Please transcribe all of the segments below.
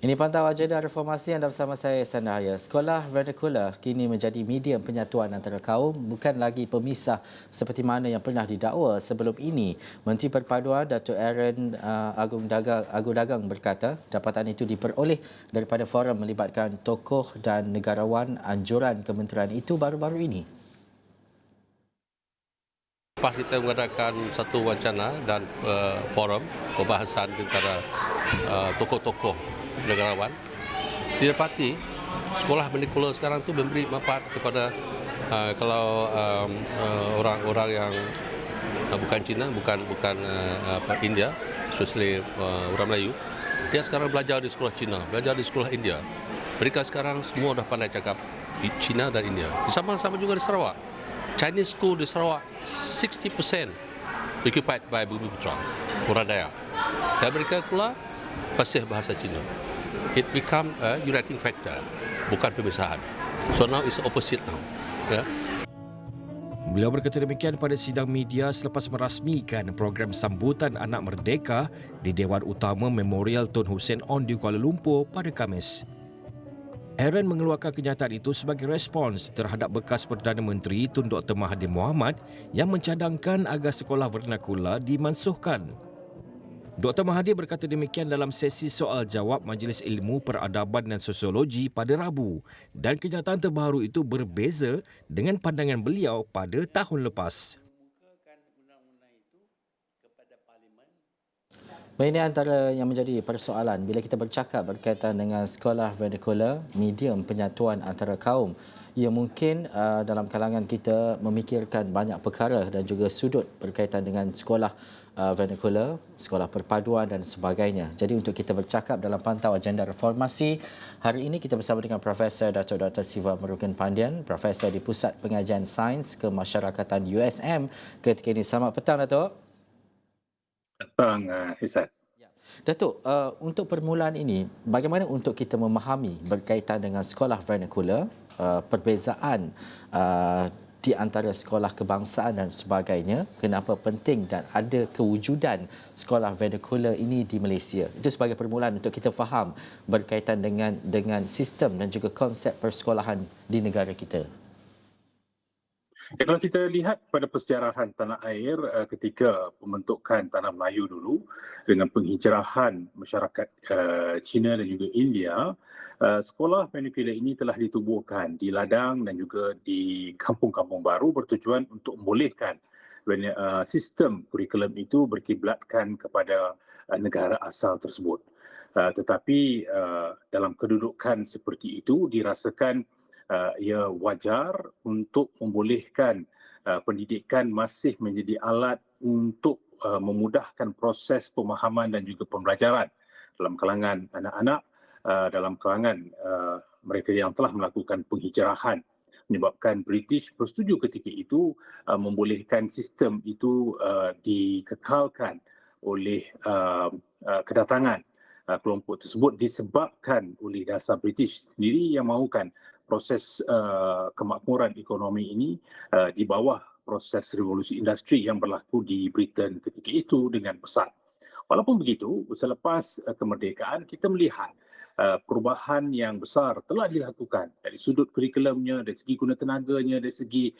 Ini pantau agenda reformasi anda bersama saya, Sandaya. Sekolah vernacular kini menjadi medium penyatuan antara kaum, bukan lagi pemisah seperti mana yang pernah didakwa sebelum ini. Menteri Perpaduan Datuk Aaron Agung Dagang berkata dapatan itu diperoleh daripada forum melibatkan tokoh dan negarawan anjuran kementerian itu baru-baru ini. Lepas kita mengadakan satu wacana dan forum pembahasan antara tokoh-tokoh negarawan, didapati sekolah vernacular sekarang tu memberi manfaat kepada kalau orang-orang yang bukan Cina, bukan India, especially orang Melayu, dia sekarang belajar di sekolah Cina, belajar di sekolah India. Mereka sekarang semua dah pandai cakap Cina dan India. Sama-sama juga di Sarawak. Chinese school di Sarawak 60% occupied by Bumi Putra, orang Dayak. Dan mereka pula fasih bahasa Cina. It become a uniting factor, bukan pemisahan. So now it's opposite now. Yeah. Beliau berkata demikian pada sidang media selepas merasmikan program sambutan Anak Merdeka di Dewan Utama Memorial Tun Hussein On di Kuala Lumpur pada Khamis. Aaron mengeluarkan kenyataan itu sebagai respons terhadap bekas Perdana Menteri Tun Dr. Mahathir Mohamad yang mencadangkan agar sekolah vernacular dimansuhkan. Dr. Mahathir berkata demikian dalam sesi soal jawab Majlis Ilmu Peradaban dan Sosiologi pada Rabu, dan kenyataan terbaru itu berbeza dengan pandangan beliau pada tahun lepas. Ini antara yang menjadi persoalan bila kita bercakap berkaitan dengan sekolah vernacular, medium penyatuan antara kaum. Ia mungkin dalam kalangan kita memikirkan banyak perkara dan juga sudut berkaitan dengan sekolah vernacular, sekolah perpaduan dan sebagainya. Jadi untuk kita bercakap dalam pantau agenda reformasi, hari ini kita bersama dengan Profesor Datuk Dr. Siva Merukan Pandian, Profesor di Pusat Pengajian Sains Kemasyarakatan USM ketika ini. Selamat petang, Datuk. Petang, Izzat. Datuk, untuk permulaan ini, bagaimana untuk kita memahami berkaitan dengan sekolah vernacular, perbezaan di antara sekolah kebangsaan dan sebagainya, kenapa penting dan ada kewujudan sekolah vernacular ini di Malaysia. Itu sebagai permulaan untuk kita faham berkaitan dengan sistem dan juga konsep persekolahan di negara kita. Ya, kalau kita lihat pada persejarahan tanah air ketika pembentukan Tanah Melayu dulu dengan penghijrahan masyarakat Cina dan juga India, sekolah vernacular ini telah ditubuhkan di ladang dan juga di kampung-kampung baru bertujuan untuk membolehkan sistem kurikulum itu berkiblatkan kepada negara asal tersebut. Tetapi dalam kedudukan seperti itu dirasakan ia wajar untuk membolehkan pendidikan masih menjadi alat untuk memudahkan proses pemahaman dan juga pembelajaran dalam kalangan anak-anak, dalam kalangan mereka yang telah melakukan penghijrahan, menyebabkan British bersetuju ketika itu membolehkan sistem itu dikekalkan oleh kedatangan kelompok tersebut disebabkan oleh dasar British sendiri yang mahukan proses kemakmuran ekonomi ini di bawah proses revolusi industri yang berlaku di Britain ketika itu dengan pesat. Walaupun begitu, selepas kemerdekaan kita melihat perubahan yang besar telah dilakukan dari sudut kurikulumnya, dari segi guna tenaganya, dari segi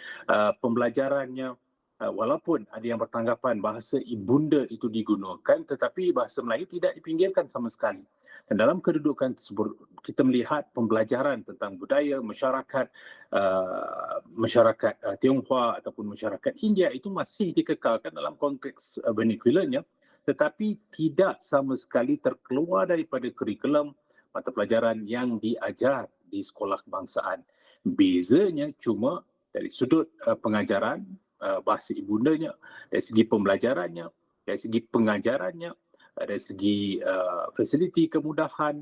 pembelajarannya. Walaupun ada yang bertanggapan bahasa ibunda itu digunakan, tetapi bahasa Melayu tidak dipinggirkan sama sekali. Dan dalam kedudukan tersebut, kita melihat pembelajaran tentang budaya masyarakat Tionghoa ataupun masyarakat India itu masih dikekalkan dalam konteks vernacularnya, tetapi tidak sama sekali terkeluar daripada kurikulum mata pelajaran yang diajar di sekolah kebangsaan. Bezanya cuma dari sudut pengajaran bahasa ibundanya, dari segi pembelajarannya, dari segi pengajarannya, dari segi fasiliti kemudahan,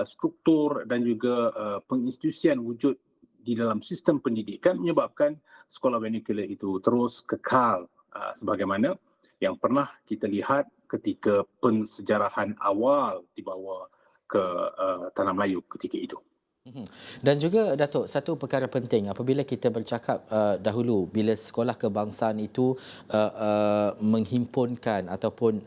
struktur dan juga penginstitusian wujud di dalam sistem pendidikan menyebabkan sekolah vernacular itu terus kekal sebagaimana yang pernah kita lihat ketika pensejarahan awal dibawa ke Tanah Melayu ketika itu. Dan juga Datuk, satu perkara penting apabila kita bercakap dahulu bila sekolah kebangsaan itu menghimpunkan ataupun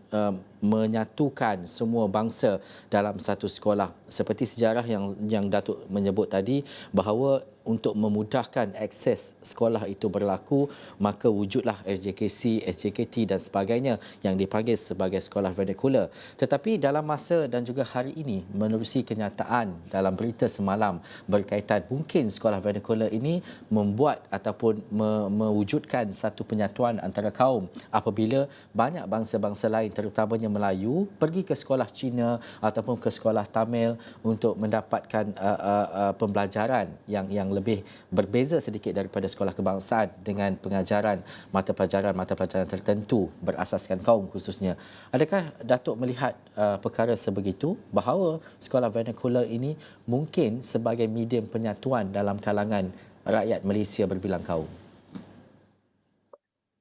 menyatukan semua bangsa dalam satu sekolah. Seperti sejarah yang Datuk menyebut tadi, bahawa untuk memudahkan akses sekolah itu berlaku, maka wujudlah SJKC, SJKT dan sebagainya yang dipanggil sebagai sekolah vernacular. Tetapi dalam masa dan juga hari ini, menerusi kenyataan dalam berita semalam berkaitan mungkin sekolah vernacular ini membuat ataupun mewujudkan satu penyatuan antara kaum apabila banyak bangsa-bangsa lain, terutamanya Melayu, pergi ke sekolah Cina ataupun ke sekolah Tamil untuk mendapatkan pembelajaran yang lebih berbeza sedikit daripada sekolah kebangsaan dengan pengajaran mata pelajaran tertentu berasaskan kaum khususnya. Adakah Datuk melihat perkara sebegitu, bahawa sekolah vernacular ini mungkin sebagai medium penyatuan dalam kalangan rakyat Malaysia berbilang kaum?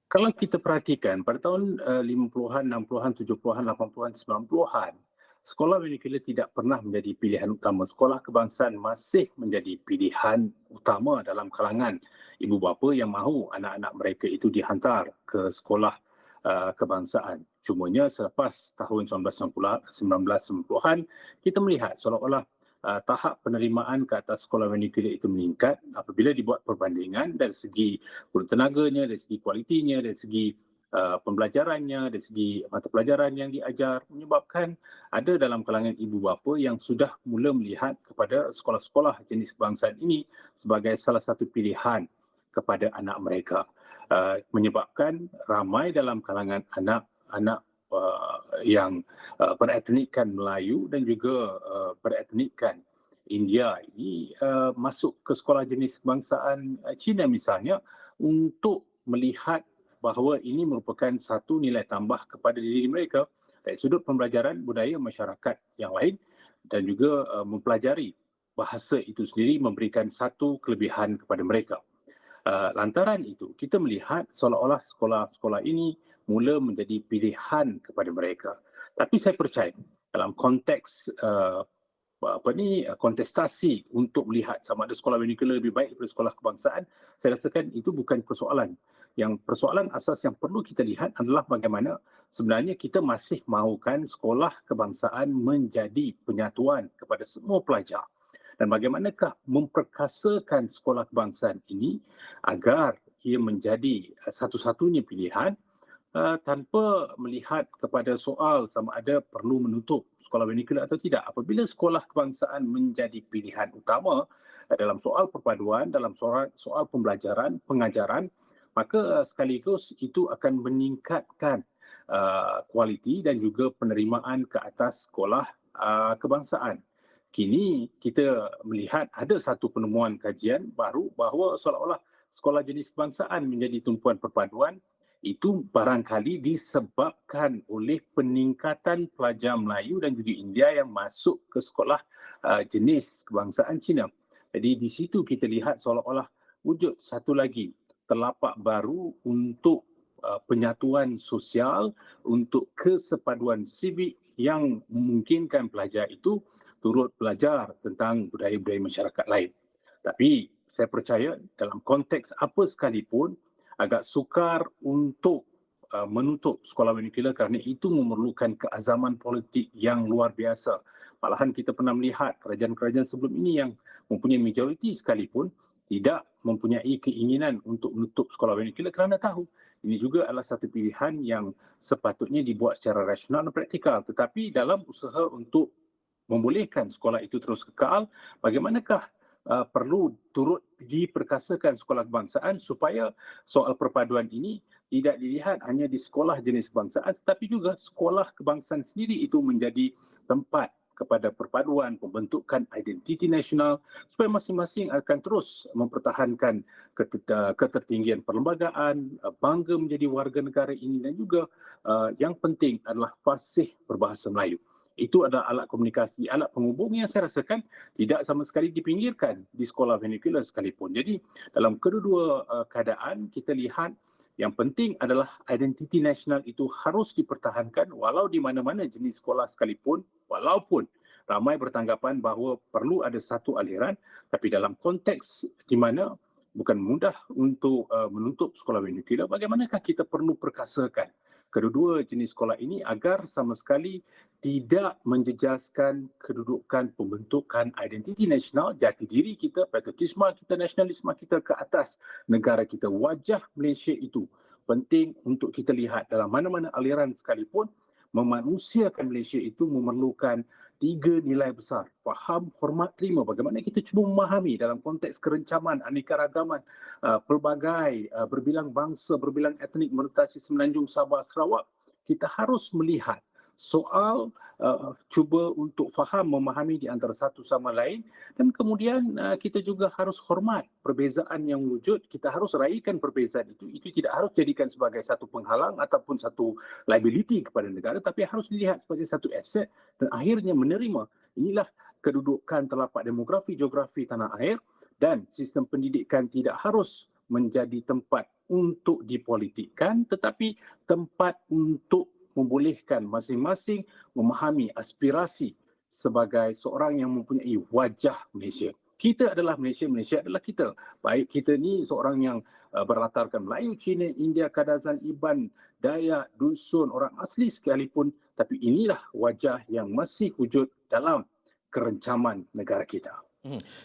Kalau kita perhatikan pada tahun 50-an, 60-an, 70-an, 80-an, 90-an, sekolah vernacular tidak pernah menjadi pilihan utama. Sekolah kebangsaan masih menjadi pilihan utama dalam kalangan ibu bapa yang mahu anak-anak mereka itu dihantar ke sekolah kebangsaan. Cumanya selepas tahun 1990-an, kita melihat seolah-olah tahap penerimaan ke atas sekolah vernacular itu meningkat apabila dibuat perbandingan dari segi tenaganya, dari segi kualitinya, dari segi pembelajarannya, dari segi mata pelajaran yang diajar, menyebabkan ada dalam kalangan ibu bapa yang sudah mula melihat kepada sekolah-sekolah jenis kebangsaan ini sebagai salah satu pilihan kepada anak mereka. Menyebabkan ramai dalam kalangan anak-anak yang beretnikkan Melayu dan juga beretnikkan India ini masuk ke sekolah jenis kebangsaan Cina misalnya, untuk melihat bahawa ini merupakan satu nilai tambah kepada diri mereka dari sudut pembelajaran budaya masyarakat yang lain, dan juga mempelajari bahasa itu sendiri memberikan satu kelebihan kepada mereka. Lantaran itu, kita melihat seolah-olah sekolah-sekolah ini mula menjadi pilihan kepada mereka. Tapi saya percaya dalam konteks kontestasi untuk melihat sama ada sekolah vernacular lebih baik daripada sekolah kebangsaan, saya rasakan itu bukan persoalan. Yang persoalan asas yang perlu kita lihat adalah bagaimana sebenarnya kita masih mahukan sekolah kebangsaan menjadi penyatuan kepada semua pelajar. Dan bagaimanakah memperkasakan sekolah kebangsaan ini agar ia menjadi satu-satunya pilihan tanpa melihat kepada soal sama ada perlu menutup sekolah vernacular atau tidak. Apabila sekolah kebangsaan menjadi pilihan utama dalam soal perpaduan, dalam soal pembelajaran, pengajaran, maka sekaligus itu akan meningkatkan kualiti dan juga penerimaan ke atas sekolah kebangsaan. Kini kita melihat ada satu penemuan kajian baru bahawa seolah-olah sekolah jenis kebangsaan menjadi tumpuan perpaduan itu barangkali disebabkan oleh peningkatan pelajar Melayu dan juga India yang masuk ke sekolah jenis kebangsaan Cina. Jadi di situ kita lihat seolah-olah wujud satu lagi telapak baru untuk penyatuan sosial, untuk kesepaduan sivik yang memungkinkan pelajar itu turut belajar tentang budaya-budaya masyarakat lain. Tapi saya percaya dalam konteks apa sekalipun, agak sukar untuk menutup sekolah vernacular kerana itu memerlukan keazaman politik yang luar biasa. Malahan kita pernah melihat kerajaan-kerajaan sebelum ini yang mempunyai majoriti sekalipun tidak mempunyai keinginan untuk menutup sekolah vernacular kerana tahu ini juga adalah satu pilihan yang sepatutnya dibuat secara rasional dan praktikal. Tetapi dalam usaha untuk membolehkan sekolah itu terus kekal, bagaimanakah perlu turut diperkasakan sekolah kebangsaan supaya soal perpaduan ini tidak dilihat hanya di sekolah jenis kebangsaan, tetapi juga sekolah kebangsaan sendiri itu menjadi tempat kepada perpaduan, pembentukan identiti nasional supaya masing-masing akan terus mempertahankan ketertinggian perlembagaan, bangga menjadi warga negara ini, dan juga yang penting adalah fasih berbahasa Melayu. Itu adalah alat komunikasi, alat penghubung yang saya rasakan tidak sama sekali dipinggirkan di sekolah vernacular sekalipun. Jadi dalam kedua-dua keadaan kita lihat yang penting adalah identiti nasional itu harus dipertahankan walau di mana-mana jenis sekolah sekalipun, walaupun ramai bertanggapan bahawa perlu ada satu aliran, tapi dalam konteks di mana bukan mudah untuk menutup sekolah vernacular, bagaimanakah kita perlu perkasakan kedua-dua jenis sekolah ini agar sama sekali tidak menjejaskan kedudukan pembentukan identiti nasional, jati diri kita, patriotisme kita, nasionalisme kita ke atas negara kita. Wajah Malaysia itu penting untuk kita lihat dalam mana-mana aliran sekalipun. Memanusiakan Malaysia itu memerlukan 3 nilai besar: faham, hormat, terima. Bagaimana kita cuba memahami dalam konteks kerencaman anekaragaman pelbagai berbilang bangsa, berbilang etnik merentasi Semenanjung, Sabah, Sarawak. Kita harus melihat soal cuba untuk faham, memahami di antara satu sama lain, dan kemudian kita juga harus hormat perbezaan yang wujud. Kita harus raikan perbezaan itu. Itu tidak harus jadikan sebagai satu penghalang ataupun satu liability kepada negara, tapi harus dilihat sebagai satu aset dan akhirnya menerima inilah kedudukan telapak demografi, geografi tanah air, dan sistem pendidikan tidak harus menjadi tempat untuk dipolitikkan, tetapi tempat untuk membolehkan masing-masing memahami aspirasi sebagai seorang yang mempunyai wajah Malaysia. Kita adalah Malaysia, Malaysia adalah kita. Baik kita ni seorang yang berlatarkan Melayu, Cina, India, Kadazan, Iban, Dayak, Dusun, orang asli sekalipun, tapi inilah wajah yang masih wujud dalam kerencaman negara kita.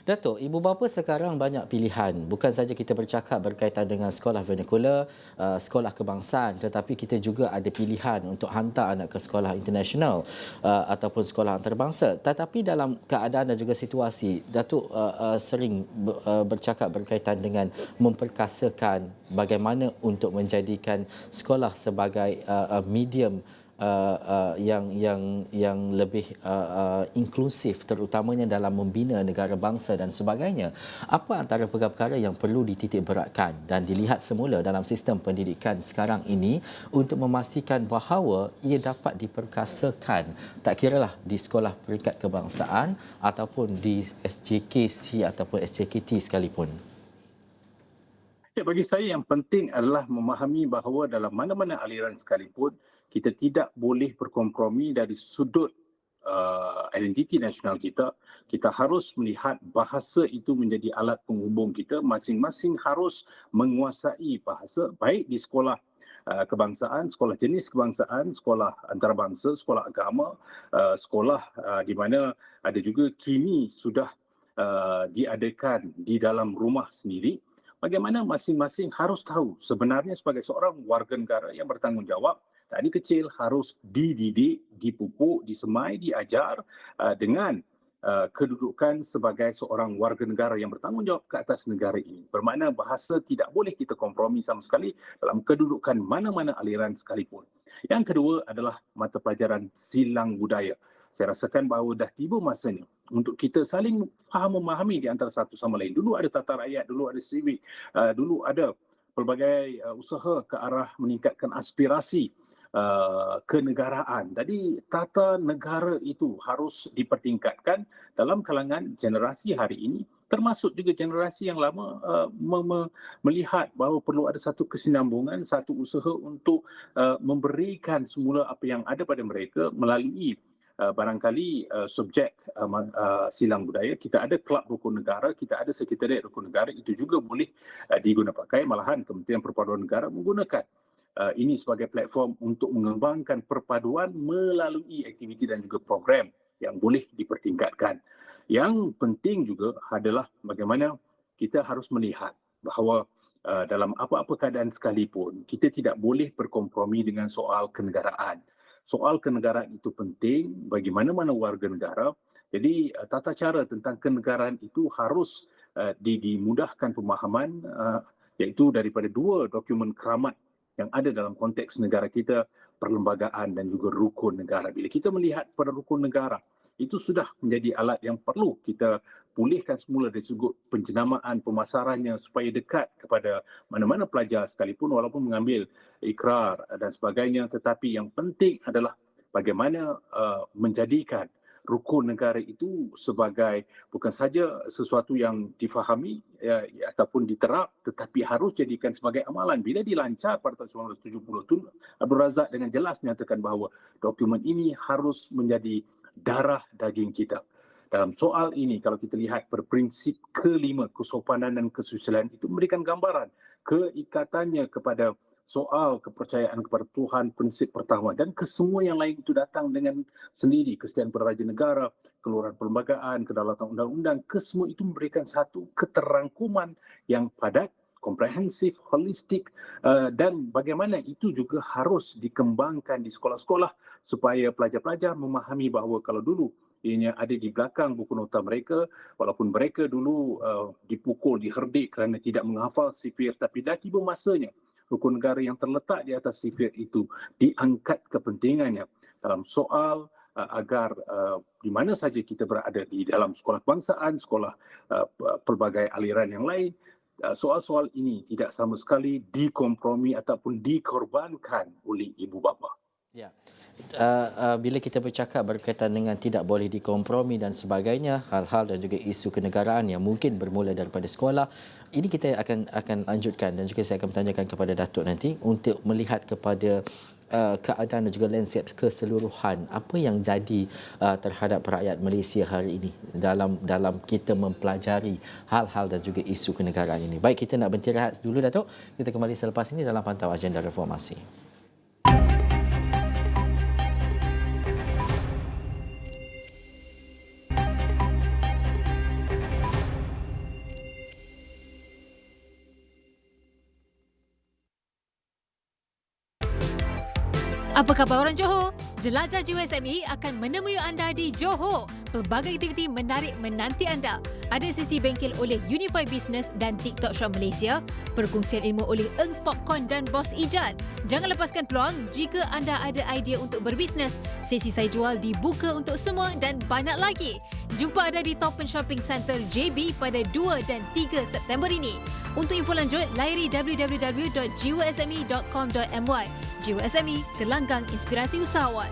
Datuk, ibu bapa sekarang banyak pilihan. Bukan saja kita bercakap berkaitan dengan sekolah vernacular, sekolah kebangsaan, tetapi kita juga ada pilihan untuk hantar anak ke sekolah internasional ataupun sekolah antarabangsa. Tetapi dalam keadaan dan juga situasi, Datuk sering bercakap berkaitan dengan memperkasakan bagaimana untuk menjadikan sekolah sebagai medium yang lebih inklusif, terutamanya dalam membina negara bangsa dan sebagainya. Apa antara perkara-perkara yang perlu dititik beratkan dan dilihat semula dalam sistem pendidikan sekarang ini untuk memastikan bahawa ia dapat diperkasakan, tak kiralah di sekolah peringkat kebangsaan ataupun di SJKC ataupun SJKT sekalipun? Ya, bagi saya yang penting adalah memahami bahawa dalam mana-mana aliran sekalipun, kita tidak boleh berkompromi dari sudut identiti nasional kita. Kita harus melihat bahasa itu menjadi alat penghubung kita. Masing-masing harus menguasai bahasa, baik di sekolah kebangsaan, sekolah jenis kebangsaan, sekolah antarabangsa, sekolah agama, sekolah di mana ada juga kini sudah diadakan di dalam rumah sendiri. Bagaimana masing-masing harus tahu sebenarnya sebagai seorang warga negara yang bertanggungjawab, dari kecil harus dididik, dipupuk, disemai, diajar dengan kedudukan sebagai seorang warga negara yang bertanggungjawab ke atas negara ini. Bermakna bahasa tidak boleh kita kompromi sama sekali dalam kedudukan mana-mana aliran sekalipun. Yang kedua adalah mata pelajaran silang budaya. Saya rasakan bahawa dah tiba masanya untuk kita saling faham memahami di antara satu sama lain. Dulu ada tata rakyat, dulu ada civic, dulu ada pelbagai usaha ke arah meningkatkan aspirasi kenegaraan. Jadi tata negara itu harus dipertingkatkan dalam kalangan generasi hari ini, termasuk juga generasi yang lama melihat bahawa perlu ada satu kesinambungan, satu usaha untuk memberikan semula apa yang ada pada mereka melalui barangkali subjek silang budaya. Kita ada kelab rukun negara, kita ada sekretariat rukun negara, itu juga boleh digunakan pakai. Malahan Kementerian Perpaduan Negara menggunakan ini sebagai platform untuk mengembangkan perpaduan melalui aktiviti dan juga program yang boleh dipertingkatkan. Yang penting juga adalah bagaimana kita harus melihat bahawa dalam apa-apa keadaan sekalipun, kita tidak boleh berkompromi dengan soal kenegaraan. Soal kenegaraan itu penting bagi mana-mana warga negara. Jadi tata cara tentang kenegaraan itu harus dimudahkan pemahaman, iaitu daripada 2 dokumen keramat yang ada dalam konteks negara kita, perlembagaan dan juga rukun negara. Bila kita melihat pada rukun negara, itu sudah menjadi alat yang perlu kita pulihkan semula dari sudut penjenamaan, pemasarannya supaya dekat kepada mana-mana pelajar sekalipun walaupun mengambil ikrar dan sebagainya. Tetapi yang penting adalah bagaimana menjadikan rukun negara itu sebagai bukan saja sesuatu yang difahami ataupun diterap, tetapi harus jadikan sebagai amalan. Bila dilancar pada tahun 1970 itu, Abdul Razak dengan jelas menyatakan bahawa dokumen ini harus menjadi darah daging kita. Dalam soal ini, kalau kita lihat berprinsip ke-5, kesopanan dan kesusilaan, itu memberikan gambaran keikatannya kepada soal kepercayaan kepada Tuhan, prinsip pertama, dan kesemua yang lain itu datang dengan sendiri. Kesetiaan pada raja negara, keluaran perlembagaan, kedaulatan undang-undang, kesemua itu memberikan satu keterangkuman yang padat, komprehensif, holistik, dan bagaimana itu juga harus dikembangkan di sekolah-sekolah supaya pelajar-pelajar memahami bahawa kalau dulu ianya ada di belakang buku nota mereka, walaupun mereka dulu dipukul, diherdik kerana tidak menghafal sifir, tapi dah tiba masanya rukun negara yang terletak di atas sifir itu diangkat kepentingannya dalam soal agar di mana saja kita berada, di dalam sekolah kebangsaan, sekolah pelbagai aliran yang lain, soal-soal ini tidak sama sekali dikompromi ataupun dikorbankan oleh ibu bapa. Ya. Bila kita bercakap berkaitan dengan tidak boleh dikompromi dan sebagainya, hal-hal dan juga isu kenegaraan yang mungkin bermula daripada sekolah, ini kita akan lanjutkan dan juga saya akan bertanyakan kepada Datuk nanti untuk melihat kepada keadaan dan juga landscape keseluruhan apa yang jadi terhadap rakyat Malaysia hari ini dalam kita mempelajari hal-hal dan juga isu kenegaraan ini. Baik, kita nak berhenti rehat dulu Datuk. Kita kembali selepas ini dalam Pantau Agenda Reformasi. Apa khabar orang Johor? Jelajah JUSME akan menemui anda di Johor. Pelbagai aktiviti menarik menanti anda. Ada sesi bengkel oleh Unify Business dan TikTok Shop Malaysia, perkongsian ilmu oleh Engs Popcorn dan Bos Ijat. Jangan lepaskan peluang jika anda ada idea untuk berbisnes. Sesi saya jual dibuka untuk semua dan banyak lagi. Jumpa anda di Toppen Shopping Centre JB pada 2 dan 3 September ini. Untuk info lanjut, layari www.jiwasme.com.my. JUSME, gelanggang inspirasi usahawan.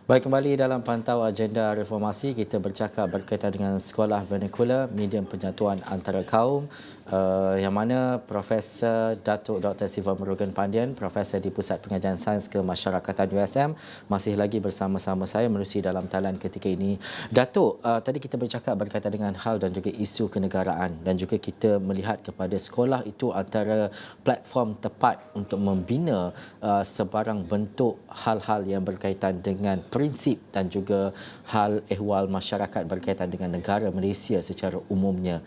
Baik, kembali dalam Pantau Agenda Reformasi, kita bercakap berkaitan dengan Sekolah Vernacular, medium penyatuan antara kaum, yang mana Profesor Datuk Dr. Siva Murugan Pandian, Profesor di Pusat Pengajian Sains Kemasyarakatan USM, masih lagi bersama-sama saya menerusi dalam talian ketika ini. Datuk, tadi kita bercakap berkaitan dengan hal dan juga isu kenegaraan dan juga kita melihat kepada sekolah itu antara platform tepat untuk membina sebarang bentuk hal-hal yang berkaitan dengan prinsip dan juga hal ehwal masyarakat berkaitan dengan negara Malaysia secara umumnya.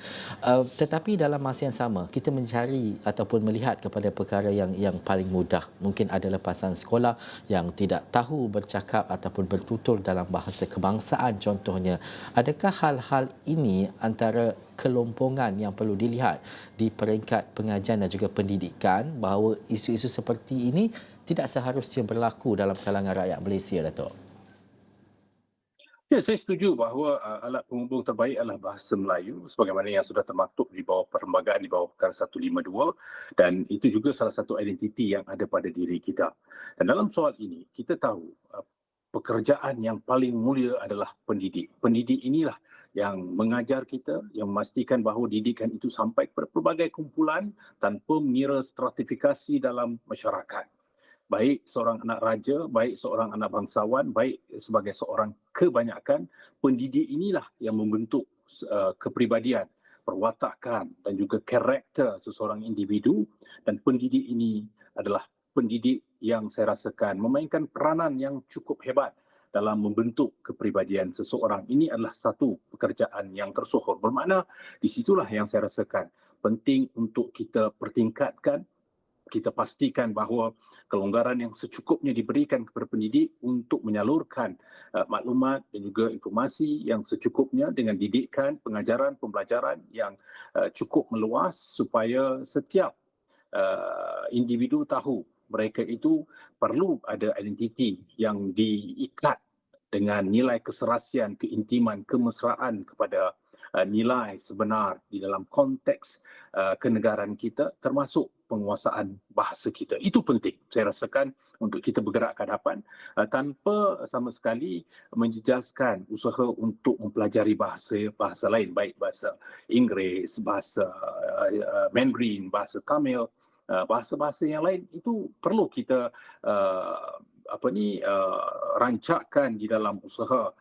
Tetapi dalam masa yang sama, kita mencari ataupun melihat kepada perkara yang paling mudah. Mungkin ada lepasan sekolah yang tidak tahu bercakap ataupun bertutur dalam bahasa kebangsaan contohnya. Adakah hal-hal ini antara kelompongan yang perlu dilihat di peringkat pengajian dan juga pendidikan bahawa isu-isu seperti ini tidak seharusnya berlaku dalam kalangan rakyat Malaysia, Datuk? Ya, saya setuju bahawa alat penghubung terbaik adalah bahasa Melayu sebagaimana yang sudah termaktub di bawah perlembagaan di bawah Perkara 152 dan itu juga salah satu identiti yang ada pada diri kita. Dan dalam soal ini kita tahu pekerjaan yang paling mulia adalah pendidik. Pendidik inilah yang mengajar kita, yang memastikan bahawa didikan itu sampai kepada pelbagai kumpulan tanpa mengira stratifikasi dalam masyarakat. Baik seorang anak raja, baik seorang anak bangsawan, baik sebagai seorang kebanyakan, pendidik inilah yang membentuk kepribadian, perwatakan dan juga karakter seseorang individu, dan pendidik ini adalah pendidik yang saya rasakan memainkan peranan yang cukup hebat dalam membentuk kepribadian seseorang. Ini adalah satu pekerjaan yang tersohor. Bermakna di situlah yang saya rasakan penting untuk kita pertingkatkan, kita pastikan bahawa kelonggaran yang secukupnya diberikan kepada pendidik untuk menyalurkan maklumat dan juga informasi yang secukupnya dengan didikan, pengajaran, pembelajaran yang cukup meluas supaya setiap individu tahu mereka itu perlu ada identiti yang diikat dengan nilai keserasian, keintiman, kemesraan kepada nilai sebenar di dalam konteks kenegaraan kita, termasuk penguasaan bahasa kita. Itu penting saya rasakan untuk kita bergerak ke hadapan tanpa sama sekali menjejaskan usaha untuk mempelajari bahasa lain, baik bahasa Inggeris, bahasa Mandarin, bahasa Tamil, bahasa-bahasa yang lain. Itu perlu kita rancakkan di dalam usaha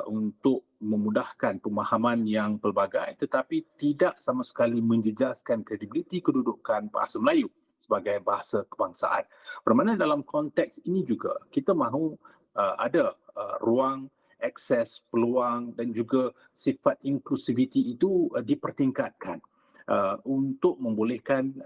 untuk memudahkan pemahaman yang pelbagai tetapi tidak sama sekali menjejaskan kredibiliti kedudukan bahasa Melayu sebagai bahasa kebangsaan. Bermakna dalam konteks ini juga kita mahu ada ruang, akses, peluang dan juga sifat inklusiviti itu dipertingkatkan untuk membolehkan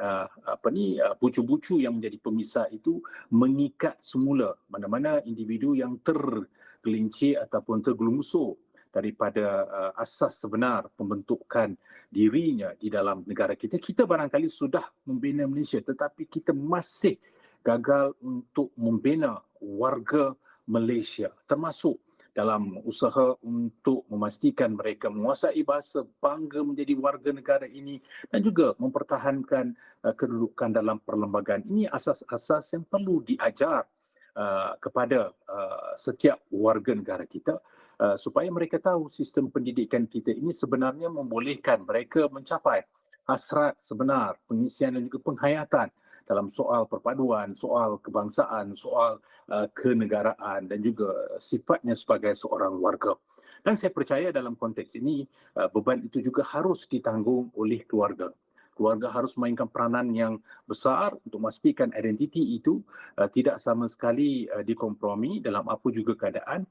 bucu-bucu yang menjadi pemisah itu mengikat semula mana-mana individu yang tergelincir ataupun tergelumusuh daripada asas sebenar pembentukan dirinya di dalam negara kita. Kita barangkali sudah membina Malaysia tetapi kita masih gagal untuk membina warga Malaysia, termasuk dalam usaha untuk memastikan mereka menguasai bahasa, bangga menjadi warga negara ini dan juga mempertahankan kedudukan dalam perlembagaan. Ini asas-asas yang perlu diajar kepada setiap warga negara kita supaya mereka tahu sistem pendidikan kita ini sebenarnya membolehkan mereka mencapai hasrat sebenar, pengisian dan juga penghayatan dalam soal perpaduan, soal kebangsaan, soal kenegaraan dan juga sifatnya sebagai seorang warga. Dan saya percaya dalam konteks ini beban itu juga harus ditanggung oleh keluarga. Keluarga harus mainkan peranan yang besar untuk memastikan identiti itu tidak sama sekali dikompromi dalam apa juga keadaan.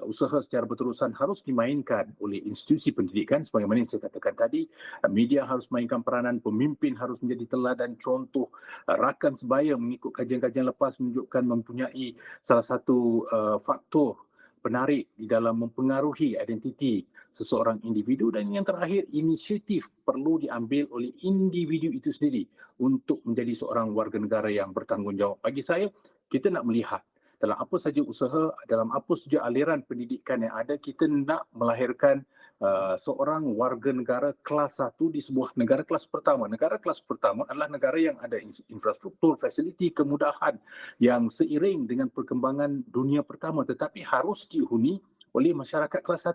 Usaha secara berterusan harus dimainkan oleh institusi pendidikan sebagaimana yang saya katakan tadi. Media harus mainkan peranan, pemimpin harus menjadi teladan contoh. Rakan sebaya mengikut kajian-kajian lepas menunjukkan mempunyai salah satu faktor penarik di dalam mempengaruhi identiti seseorang individu. Dan yang terakhir, inisiatif perlu diambil oleh individu itu sendiri untuk menjadi seorang warga negara yang bertanggungjawab. Bagi saya, kita nak melihat dalam apa saja usaha, dalam apa saja aliran pendidikan yang ada, kita nak melahirkan seorang warga negara kelas 1 di sebuah negara kelas pertama. Negara kelas pertama adalah negara yang ada infrastruktur, fasiliti, kemudahan yang seiring dengan perkembangan dunia pertama tetapi harus dihuni oleh masyarakat kelas 1.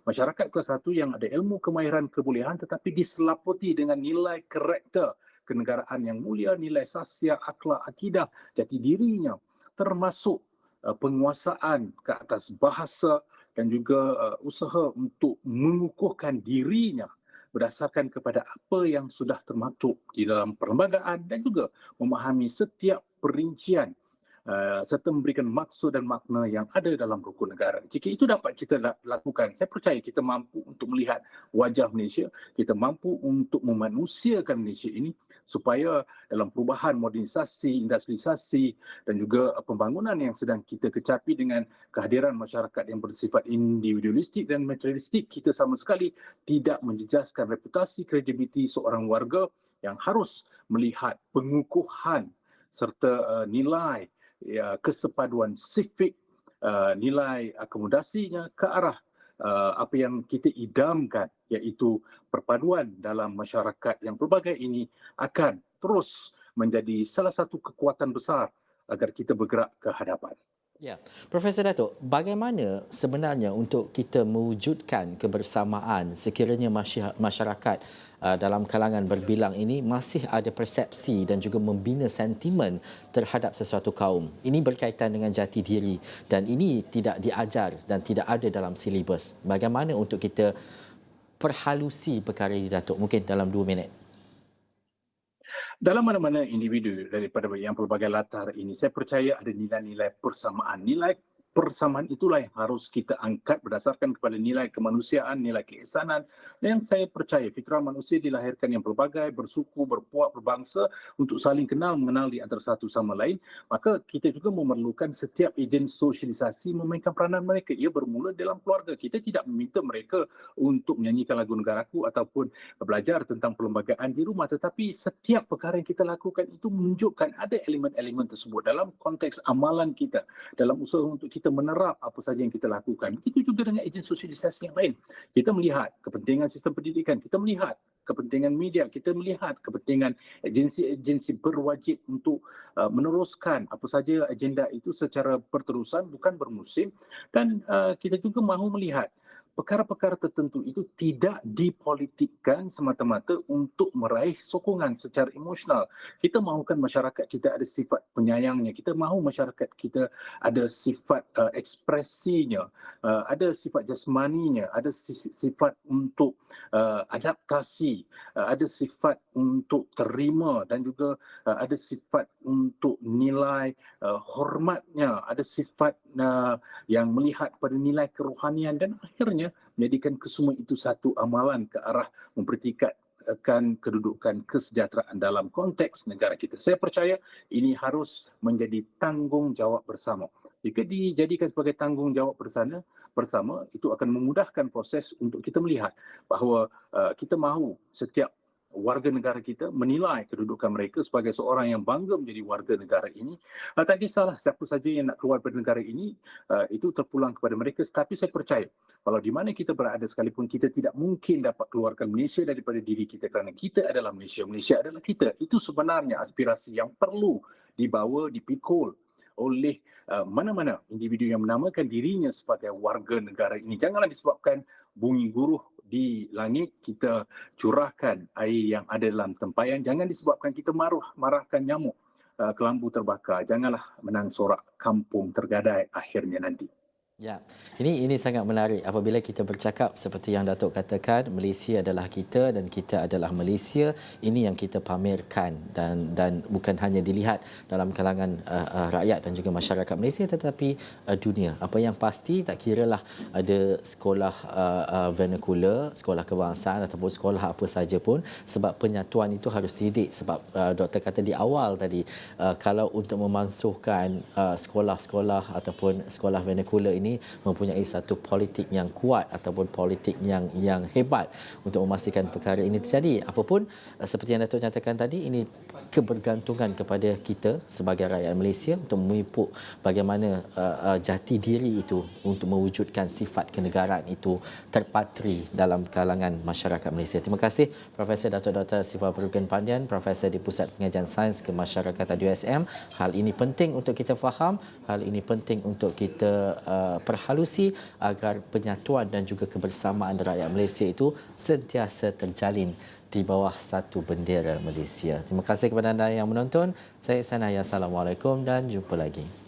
Masyarakat kelas 1 yang ada ilmu, kemahiran, kebolehan tetapi diselaputi dengan nilai karakter kenegaraan yang mulia, nilai sasya, akhlak, akidah, jati dirinya, termasuk penguasaan ke atas bahasa dan juga usaha untuk mengukuhkan dirinya berdasarkan kepada apa yang sudah termaktub di dalam perlembagaan dan juga memahami setiap perincian serta memberikan maksud dan makna yang ada dalam rukun negara. Jika itu dapat kita lakukan, saya percaya kita mampu untuk melihat wajah Malaysia, kita mampu untuk memanusiakan Malaysia ini supaya dalam perubahan modernisasi, industrialisasi dan juga pembangunan yang sedang kita kecapi dengan kehadiran masyarakat yang bersifat individualistik dan materialistik, kita sama sekali tidak menjejaskan reputasi kredibiliti seorang warga yang harus melihat pengukuhan serta nilai kesepaduan sifik, nilai akomodasinya ke arah apa yang kita idamkan, iaitu perpaduan dalam masyarakat yang pelbagai ini akan terus menjadi salah satu kekuatan besar agar kita bergerak ke hadapan. Ya, Profesor Datuk, bagaimana sebenarnya untuk kita mewujudkan kebersamaan sekiranya masyarakat dalam kalangan berbilang ini masih ada persepsi dan juga membina sentimen terhadap sesuatu kaum. Ini berkaitan dengan jati diri dan ini tidak diajar dan tidak ada dalam silibus. Bagaimana untuk kita perhalusi perkara ini, Datuk? Mungkin dalam 2 minit. Dalam mana-mana individu daripada yang pelbagai latar ini, saya percaya ada nilai-nilai persamaan. Nilai persamaan itulah yang harus kita angkat berdasarkan kepada nilai kemanusiaan, nilai keihsanan. Dan saya percaya fitrah manusia dilahirkan yang pelbagai, bersuku, berpuak, berbangsa untuk saling kenal, mengenal di antara satu sama lain. Maka kita juga memerlukan setiap ejen sosialisasi memainkan peranan mereka. Ia bermula dalam keluarga. Kita tidak meminta mereka untuk menyanyikan lagu negaraku ataupun belajar tentang perlembagaan di rumah. Tetapi setiap perkara yang kita lakukan itu menunjukkan ada elemen-elemen tersebut dalam konteks amalan kita, dalam usaha untuk kita menerap apa saja yang kita lakukan. Begitu juga dengan ejen sosialisasi yang lain. Kita melihat kepentingan sistem pendidikan, kita melihat kepentingan media, kita melihat kepentingan agensi-agensi berwajib untuk meneruskan apa saja agenda itu secara berterusan, bukan bermusim. Dan kita juga mahu melihat perkara-perkara tertentu itu tidak dipolitikkan semata-mata untuk meraih sokongan secara emosional. Kita mahukan masyarakat kita ada sifat penyayangnya, kita mahu masyarakat kita ada sifat ekspresinya, ada sifat jasmaninya, ada sifat untuk adaptasi, ada sifat untuk terima dan juga ada sifat untuk nilai hormatnya, ada sifat yang melihat pada nilai kerohanian dan akhirnya menjadikan kesemua itu satu amalan ke arah mempertikatkan kedudukan kesejahteraan dalam konteks negara kita. Saya percaya ini harus menjadi tanggungjawab bersama. Jika dijadikan sebagai tanggungjawab bersama, itu akan memudahkan proses untuk kita melihat bahawa kita mahu setiap warga negara kita menilai kedudukan mereka sebagai seorang yang bangga menjadi warga negara ini. Tak kisahlah siapa saja yang nak keluar dari negara ini, itu terpulang kepada mereka. Tetapi saya percaya, kalau di mana kita berada sekalipun, kita tidak mungkin dapat keluarkan Malaysia daripada diri kita kerana kita adalah Malaysia. Malaysia adalah kita. Itu sebenarnya aspirasi yang perlu dibawa, dipikul oleh mana-mana individu yang menamakan dirinya sebagai warga negara ini. Janganlah disebabkan bunyi guruh di langit kita curahkan air yang ada dalam tempayan. Jangan disebabkan kita marahkan nyamuk kelambu terbakar. Janganlah menang sorak kampung tergadai akhirnya nanti. Ya, ini sangat menarik apabila kita bercakap seperti yang Datuk katakan, Malaysia adalah kita dan kita adalah Malaysia. Ini yang kita pamerkan dan bukan hanya dilihat dalam kalangan rakyat dan juga masyarakat Malaysia tetapi dunia. Apa yang pasti tak kiralah ada sekolah vernacular, sekolah kebangsaan ataupun sekolah apa saja pun, sebab penyatuan itu harus dididik. Sebab doktor kata di awal tadi, kalau untuk memansuhkan sekolah-sekolah ataupun sekolah vernacular ini mempunyai satu politik yang kuat ataupun politik yang hebat untuk memastikan perkara ini terjadi. Apapun seperti yang Datuk nyatakan tadi, ini kebergantungan kepada kita sebagai rakyat Malaysia untuk memupuk bagaimana jati diri itu untuk mewujudkan sifat kenegaraan itu terpatri dalam kalangan masyarakat Malaysia. Terima kasih Profesor Datuk Dr. Siva Perukan Pandian, Profesor di Pusat Pengajian Sains Kemasyarakatan USM. Hal ini penting untuk kita faham, hal ini penting untuk kita perhalusi agar penyatuan dan juga kebersamaan rakyat Malaysia itu sentiasa terjalin di bawah satu bendera Malaysia. Terima kasih kepada anda yang menonton. Saya Sanaya. Assalamualaikum dan jumpa lagi.